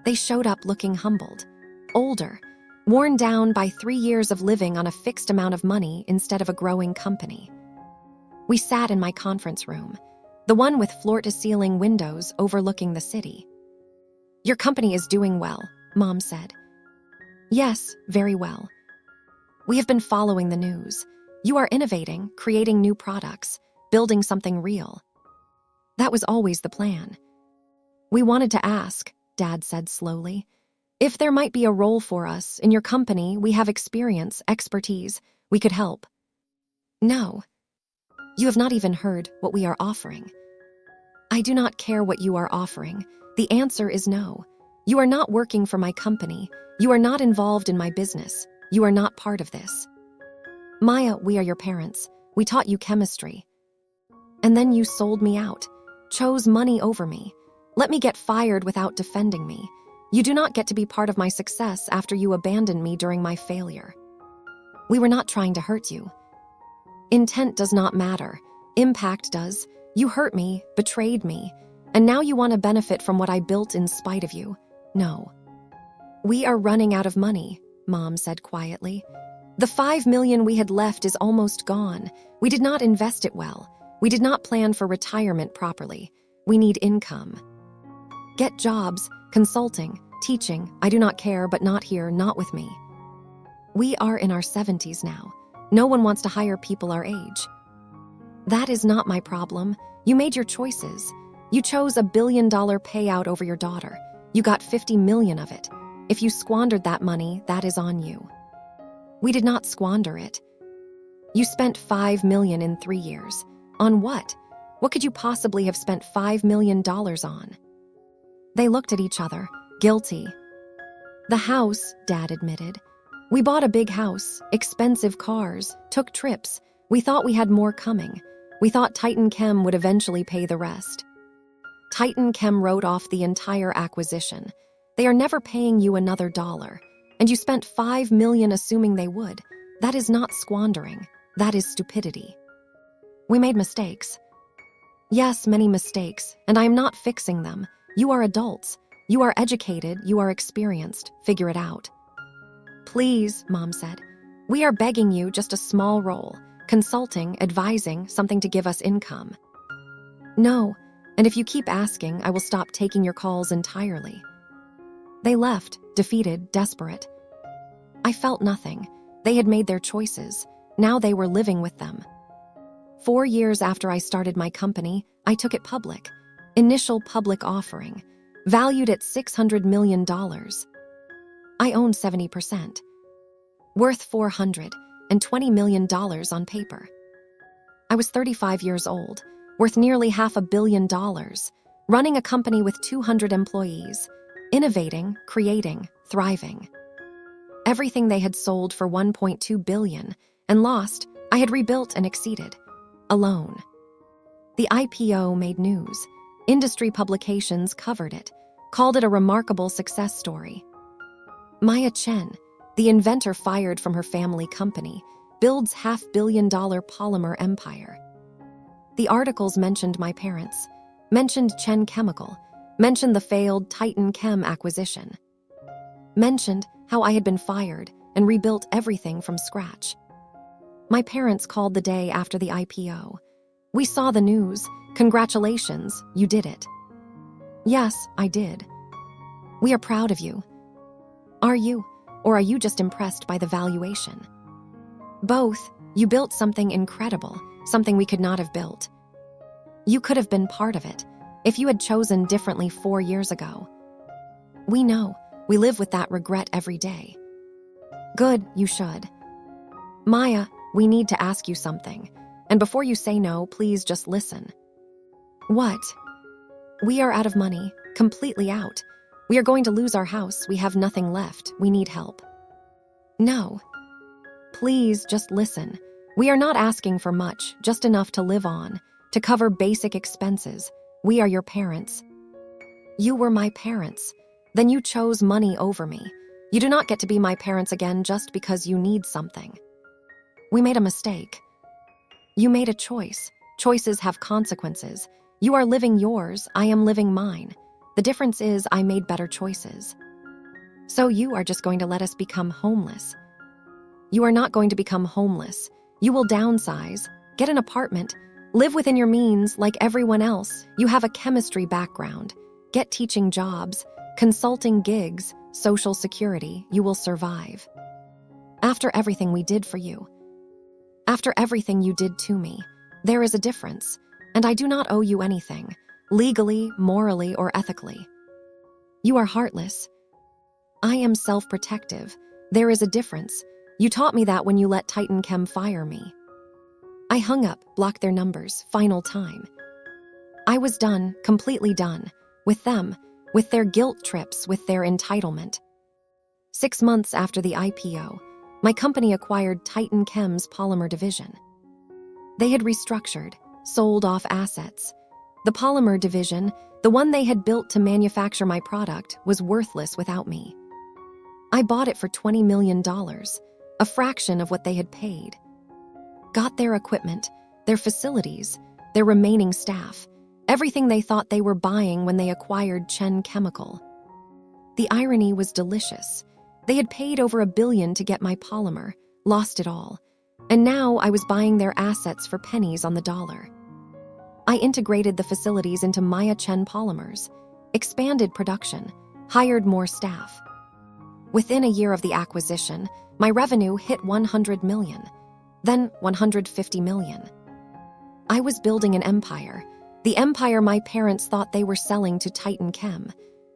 They showed up looking humbled, older, worn down by 3 years of living on a fixed amount of money instead of a growing company. We sat in my conference room, the one with floor-to-ceiling windows overlooking the city. "Your company is doing well," Mom said. "Yes, very well. We have been following the news. You are innovating, creating new products, building something real. That was always the plan. We wanted to ask," Dad said slowly, "if there might be a role for us in your company. We have experience, expertise. We could help." "No. You have not even heard what we are offering." "I do not care what you are offering. The answer is no. You are not working for my company. You are not involved in my business. You are not part of this. Maya, we are your parents. We taught you chemistry. And then you sold me out, chose money over me, let me get fired without defending me. You do not get to be part of my success after you abandoned me during my failure. We were not trying to hurt you. Intent does not matter. Impact does. You hurt me, betrayed me, and now you want to benefit from what I built in spite of you. No. We are running out of money," Mom said quietly. "The $5 million we had left is almost gone. We did not invest it well. We did not plan for retirement properly. We need income. Get jobs, consulting, teaching, I do not care, but not here, not with me. We are in our 70s now. No one wants to hire people our age. That is not my problem. You made your choices. You chose $1 billion payout over your daughter. You got 50 million of it. If you squandered that money, that is on you. We did not squander it. You spent $5 million in 3 years. On what? What could you possibly have spent $5 million on?" They looked at each other, guilty. "The house," Dad admitted. "We bought a big house, expensive cars, took trips. We thought we had more coming. We thought TitanChem would eventually pay the rest. TitanChem wrote off the entire acquisition. They are never paying you another dollar. And you spent $5 million assuming they would. That is not squandering. That is stupidity. We made mistakes. Yes, many mistakes, and I am not fixing them. You are adults. You are educated. You are experienced. Figure it out." "Please," Mom said. "We are begging you, just a small role. Consulting, advising, something to give us income." "No, and if you keep asking, I will stop taking your calls entirely." They left, defeated, desperate. I felt nothing. They had made their choices. Now they were living with them. 4 years after I started my company, I took it public. Initial public offering, valued at $600 million. I own 70%. Worth $420 million on paper. I was 35 years old, worth nearly $500 million, running a company with 200 employees, innovating, creating, thriving. Everything they had sold for $1.2 billion and lost, I had rebuilt and exceeded, alone. The IPO made news. Industry publications covered it, called it a remarkable success story. Maya Chen, the inventor fired from her family company, builds $500 million polymer empire. The articles mentioned my parents, mentioned Chen Chemical, mentioned the failed TitanChem acquisition, mentioned how I had been fired and rebuilt everything from scratch. My parents called the day after the IPO. We saw the news. Congratulations, you did it. Yes, I did. We are proud of you. Are you, or are you just impressed by the valuation? Both. You built something incredible, something we could not have built. You could have been part of it if you had chosen differently 4 years ago. We know. We live with that regret every day. Good, you should. Maya, we need to ask you something. And before you say no, please just listen. What? We are out of money, completely out. We are going to lose our house. We have nothing left. We need help. No. Please just listen. We are not asking for much, just enough to live on, to cover basic expenses. We are your parents. You were my parents. Then you chose money over me. You do not get to be my parents again just because you need something. We made a mistake. You made a choice. Choices have consequences. You are living yours, I am living mine. The difference is I made better choices. So you are just going to let us become homeless. You are not going to become homeless. You will downsize, get an apartment, live within your means like everyone else. You have a chemistry background. Get teaching jobs, consulting gigs, social security. You will survive. After everything we did for you, after everything you did to me, there is a difference, and I do not owe you anything, legally, morally, or ethically. You are heartless. I am self-protective. There is a difference. You taught me that when you let TitanChem fire me. I hung up, blocked their numbers, final time. I was done, completely done, with them, with their guilt trips, with their entitlement. 6 months after the IPO, my company acquired TitanChem's polymer division. They had restructured, sold off assets. The polymer division, the one they had built to manufacture my product, was worthless without me. I bought it for $20 million, a fraction of what they had paid. Got their equipment, their facilities, their remaining staff, everything they thought they were buying when they acquired Chen Chemical. The irony was delicious. They had paid over $1 billion to get my polymer, lost it all, and now I was buying their assets for pennies on the dollar. I integrated the facilities into Maya Chen polymers, expanded production, hired more staff. Within a year of the acquisition, my revenue hit $100 million, then $150 million. I was building an empire, the empire my parents thought they were selling to TitanChem,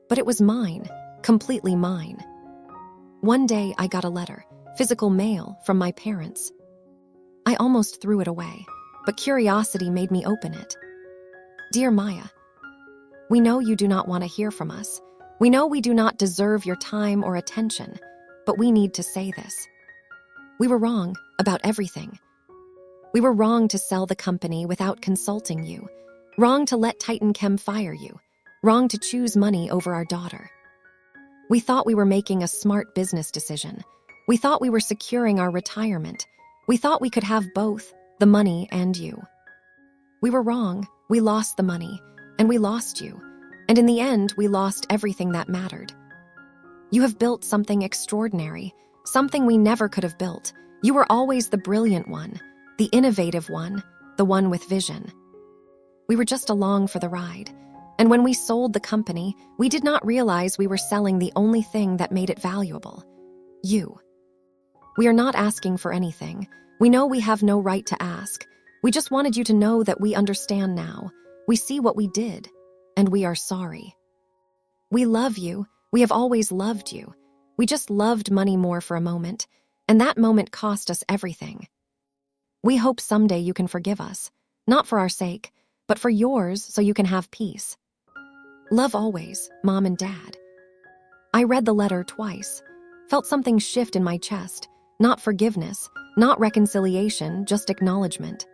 but it was mine, completely mine. One day I got a letter, physical mail, from my parents. I almost threw it away, but curiosity made me open it. Dear Maya, we know you do not want to hear from us. We know we do not deserve your time or attention, but we need to say this. We were wrong about everything. We were wrong to sell the company without consulting you, wrong to let TitanChem fire you, wrong to choose money over our daughter. We thought we were making a smart business decision. We thought we were securing our retirement. We thought we could have both, the money and you. We were wrong. We lost the money, and we lost you. And in the end, we lost everything that mattered. You have built something extraordinary, something we never could have built. You were always the brilliant one, the innovative one, the one with vision. We were just along for the ride. And when we sold the company, we did not realize we were selling the only thing that made it valuable. You. We are not asking for anything. We know we have no right to ask. We just wanted you to know that we understand now. We see what we did, and we are sorry. We love you. We have always loved you. We just loved money more for a moment, and that moment cost us everything. We hope someday you can forgive us, not for our sake, but for yours so you can have peace. Love always, Mom and Dad. I read the letter twice, felt something shift in my chest, not forgiveness, not reconciliation, just acknowledgement.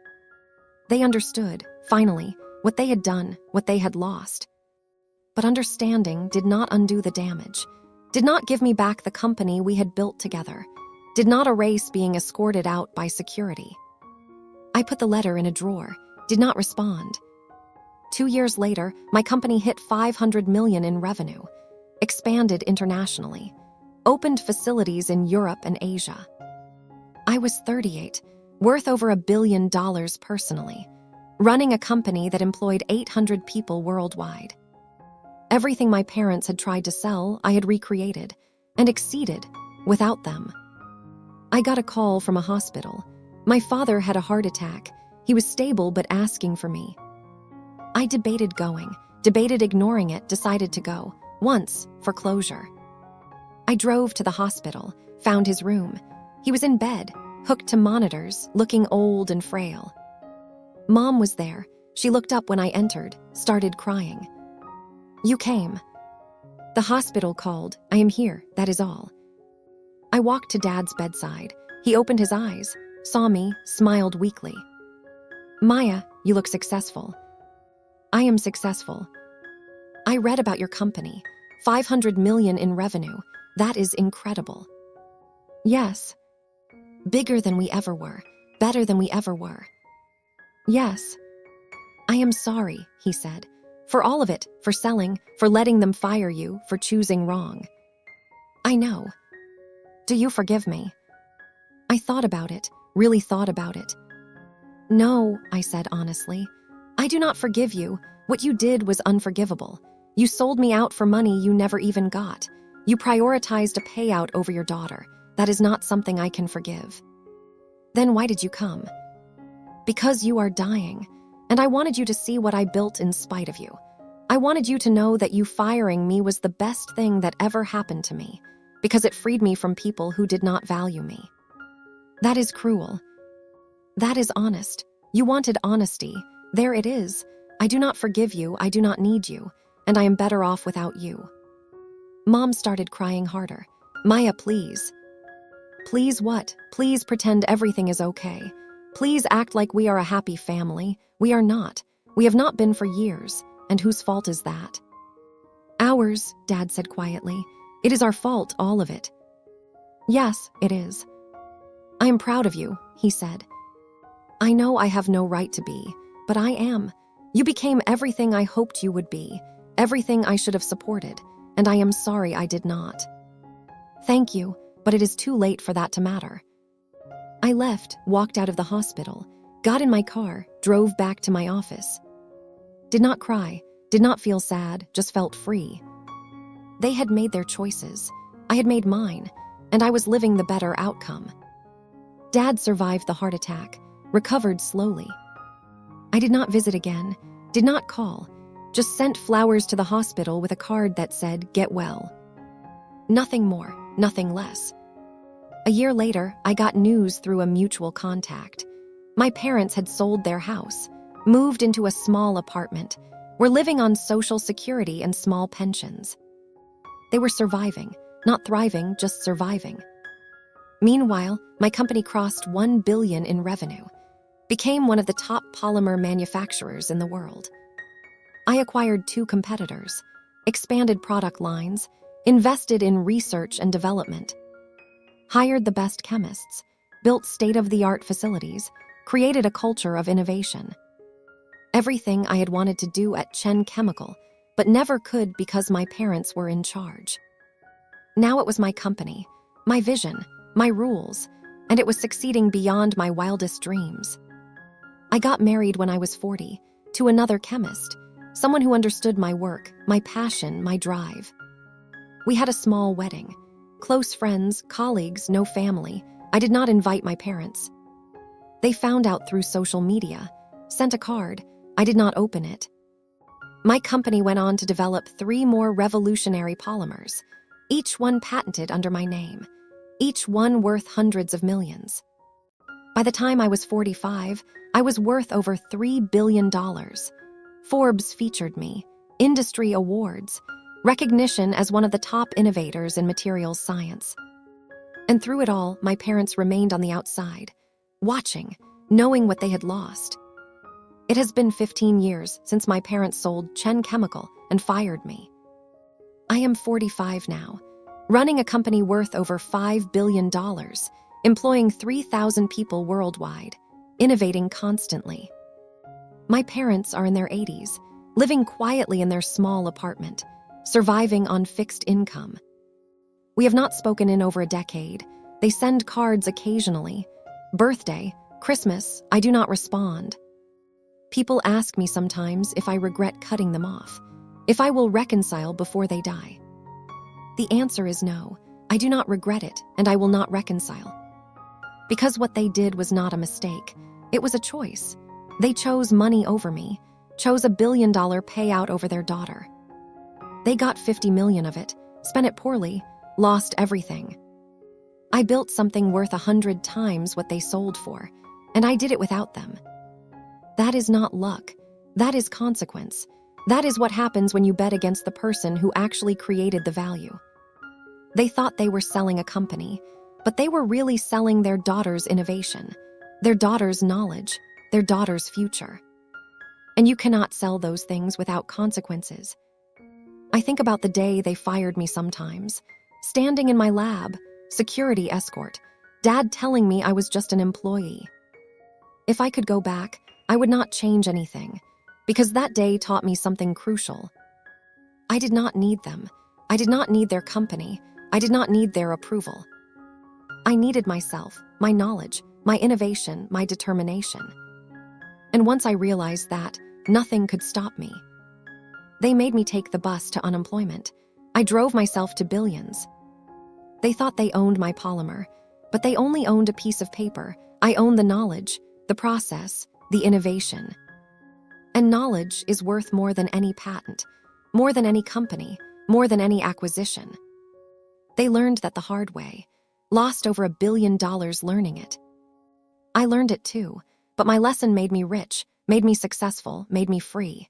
They understood, finally, what they had done, what they had lost. But understanding did not undo the damage, did not give me back the company we had built together, did not erase being escorted out by security. I put the letter in a drawer, did not respond. 2 years later, my company hit 500 million in revenue, expanded internationally, opened facilities in Europe and Asia. I was 38, worth over $1 billion personally, running a company that employed 800 people worldwide. Everything my parents had tried to sell, I had recreated and exceeded without them. I got a call from a hospital. My father had a heart attack. He was stable but asking for me. I debated going, debated ignoring it, decided to go, once, for closure. I drove to the hospital, found his room. He was in bed, hooked to monitors, looking old and frail. Mom was there. She looked up when I entered, started crying. "You came." "The hospital called. I am here, that is all." I walked to Dad's bedside. He opened his eyes, saw me, smiled weakly. "Maya, you look successful." "I am successful." "I read about your company. 500 million in revenue. That is incredible." "Yes." "Bigger than we ever were. Better than we ever were." "Yes." "I am sorry," he said. "For all of it, for selling, for letting them fire you, for choosing wrong." "I know." "Do you forgive me?" I thought about it, really thought about it. "No," I said honestly. "I do not forgive you. What you did was unforgivable. You sold me out for money you never even got. You prioritized a payout over your daughter. That is not something I can forgive." "Then why did you come?" "Because you are dying, and I wanted you to see what I built in spite of you. I wanted you to know that you firing me was the best thing that ever happened to me, because it freed me from people who did not value me." "That is cruel." "That is honest. You wanted honesty. There it is. I do not forgive you, I do not need you, and I am better off without you." Mom started crying harder. "Maya, please." "Please what? Please pretend everything is okay. Please act like we are a happy family. We are not. We have not been for years. And whose fault is that?" "Ours," Dad said quietly. "It is our fault, all of it." "Yes, it is." "I am proud of you," he said. "I know I have no right to be, but I am. You became everything I hoped you would be, everything I should have supported, and I am sorry I did not." "Thank you, but it is too late for that to matter." I left, walked out of the hospital, got in my car, drove back to my office. Did not cry, did not feel sad, just felt free. They had made their choices. I had made mine, and I was living the better outcome. Dad survived the heart attack, recovered slowly. I did not visit again, did not call, just sent flowers to the hospital with a card that said, "Get well." Nothing more, nothing less. A year later, I got news through a mutual contact. My parents had sold their house, moved into a small apartment, were living on Social Security and small pensions. They were surviving, not thriving, just surviving. Meanwhile, my company crossed 1 billion in revenue, became one of the top polymer manufacturers in the world. I acquired 2 competitors, expanded product lines, invested in research and development, hired the best chemists, built state-of-the-art facilities, created a culture of innovation. Everything I had wanted to do at Chen Chemical, but never could because my parents were in charge. Now it was my company, my vision, my rules, and it was succeeding beyond my wildest dreams. I got married when I was 40, to another chemist, someone who understood my work, my passion, my drive. We had a small wedding. Close friends, colleagues, no family. I did not invite my parents. They found out through social media, sent a card. I did not open it. My company went on to develop 3 more revolutionary polymers, each one patented under my name, each one worth hundreds of millions. By the time I was 45, I was worth over $3 billion. Forbes featured me, industry awards, recognition as one of the top innovators in materials science. And through it all, my parents remained on the outside, watching, knowing what they had lost. It has been 15 years since my parents sold Chen Chemical and fired me. I am 45 now, running a company worth over $5 billion, employing 3,000 people worldwide, innovating constantly. My parents are in their 80s, living quietly in their small apartment, surviving on fixed income. We have not spoken in over a decade. They send cards occasionally. Birthday, Christmas, I do not respond. People ask me sometimes if I regret cutting them off, if I will reconcile before they die. The answer is no. I do not regret it, and I will not reconcile. Because what they did was not a mistake. It was a choice. They chose money over me, chose $1 billion payout over their daughter. They got 50 million of it, spent it poorly, lost everything. I built something worth 100 times what they sold for, and I did it without them. That is not luck. That is consequence. That is what happens when you bet against the person who actually created the value. They thought they were selling a company, but they were really selling their daughter's innovation, their daughter's knowledge, their daughter's future. And you cannot sell those things without consequences. I think about the day they fired me sometimes, standing in my lab, security escort, Dad telling me I was just an employee. If I could go back, I would not change anything, because that day taught me something crucial. I did not need them. I did not need their company. I did not need their approval. I needed myself, my knowledge, my innovation, my determination. And once I realized that, nothing could stop me. They made me take the bus to unemployment. I drove myself to billions. They thought they owned my polymer, but they only owned a piece of paper. I owned the knowledge, the process, the innovation. And knowledge is worth more than any patent, more than any company, more than any acquisition. They learned that the hard way, lost over $1 billion learning it. I learned it too, but my lesson made me rich, made me successful, made me free.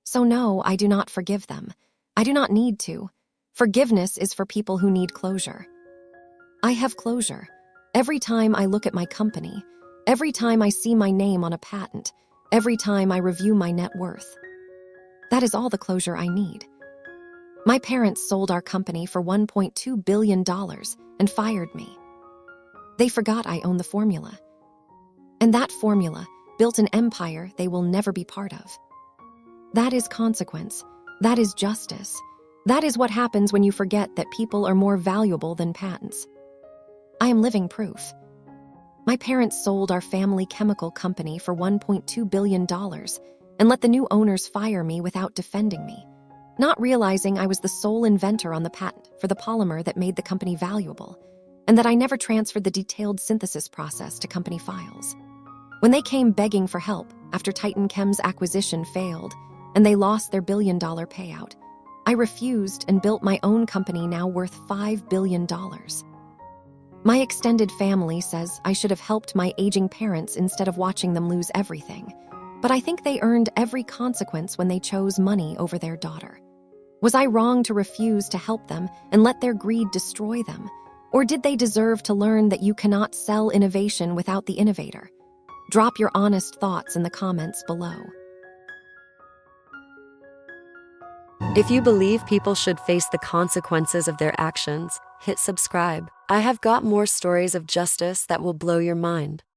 So no, I do not forgive them. I do not need to. Forgiveness is for people who need closure. I have closure. Every time I look at my company, every time I see my name on a patent, every time I review my net worth. That is all the closure I need. My parents sold our company for $1.2 billion and fired me. They forgot I own the formula. And that formula built an empire they will never be part of. That is consequence. That is justice. That is what happens when you forget that people are more valuable than patents. I am living proof. My parents sold our family chemical company for $1.2 billion and let the new owners fire me without defending me, not realizing I was the sole inventor on the patent for the polymer that made the company valuable, and that I never transferred the detailed synthesis process to company files. When they came begging for help after TitanChem's acquisition failed and they lost their $1 billion payout, I refused and built my own company now worth $5 billion. My extended family says I should have helped my aging parents instead of watching them lose everything, but I think they earned every consequence when they chose money over their daughter. Was I wrong to refuse to help them and let their greed destroy them? Or did they deserve to learn that you cannot sell innovation without the innovator? Drop your honest thoughts in the comments below. If you believe people should face the consequences of their actions, hit subscribe. I have got more stories of justice that will blow your mind.